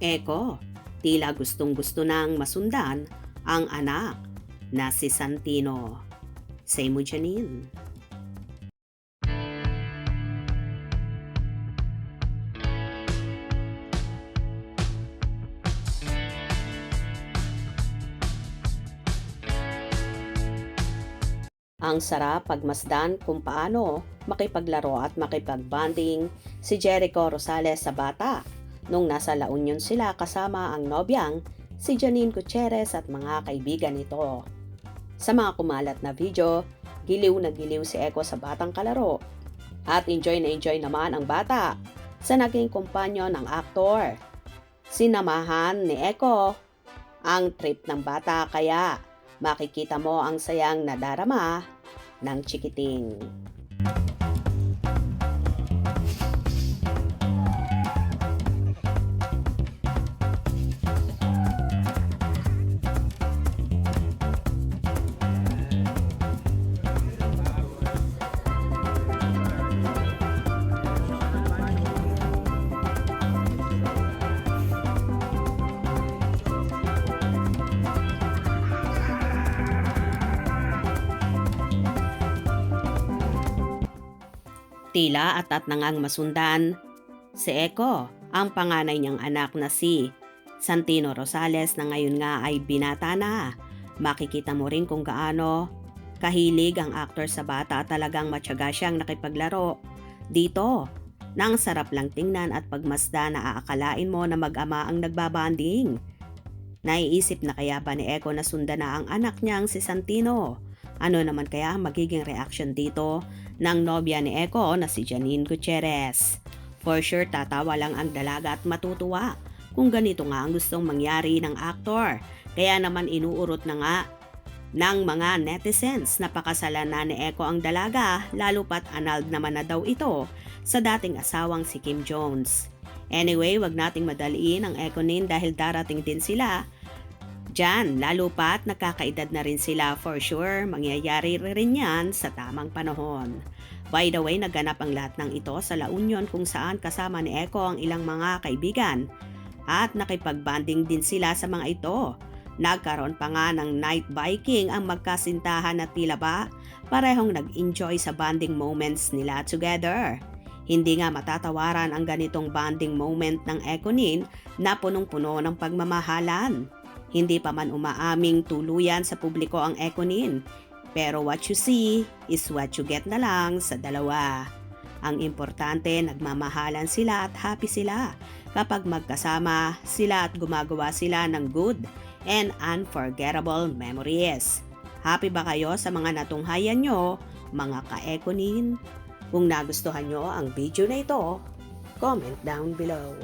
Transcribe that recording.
Eko, tila gustong-gusto nang masundan ang anak na si Santino. Say mo, Janine. Ang sarap pagmasdan kung paano makipaglaro at makipagbanding si Jericho Rosales sa bata nung nasa La Union sila kasama ang nobyang si Janine Gutierrez at mga kaibigan nito. Sa mga kumalat na video, giliw na giliw si Eko sa batang kalaro at enjoy na enjoy naman ang bata sa naging kumpanyo ng aktor. Sinamahan ni Eko ang trip ng bata kaya makikita mo ang sayang nadarama ng chikiting. Tila at na ngang masundan si Eko, ang panganay niyang anak na si Santino Rosales na ngayon nga ay binata na. Makikita mo rin kung gaano kahilig ang aktor sa bata at talagang matyaga siyang nakipaglaro. Dito, nang sarap lang tingnan at pagmasda na aakalain mo na mag-ama ang nagbabanding. Naiisip na kaya ba ni Eko na sundan na ang anak niyang si Santino? Ano naman kaya ang magiging reaction dito ng nobya ni Eko na si Janine Gutierrez? For sure tatawa lang ang dalaga at matutuwa kung ganito nga ang gustong mangyari ng aktor. Kaya naman inuurot na nga ng mga netizens na pakasalan na ni Eko ang dalaga lalo pat annulled naman na daw ito sa dating asawang si Kim Jones. Anyway, wag nating madaliin ang Ekonin dahil darating din sila diyan, lalo pat nakakaedad na rin sila for sure, mangyayari rin yan sa tamang panahon. By the way, naganap ang lahat ng ito sa La Union kung saan kasama ni Eko ang ilang mga kaibigan at nakipagbanding din sila sa mga ito. Nagkaroon pa nga ng night biking ang magkasintahan at tila ba parehong nag-enjoy sa bonding moments nila together. Hindi nga matatawaran ang ganitong bonding moment ng Ekonin na punong-puno ng pagmamahalan. Hindi pa man umaaming tuluyan sa publiko ang Ekonin. Pero what you see is what you get na lang sa dalawa. Ang importante, nagmamahalan sila at happy sila kapag magkasama sila at gumagawa sila ng good and unforgettable memories. Happy ba kayo sa mga natunghayan nyo, mga ka-Ekonin? Kung nagustuhan nyo ang video na ito, comment down below.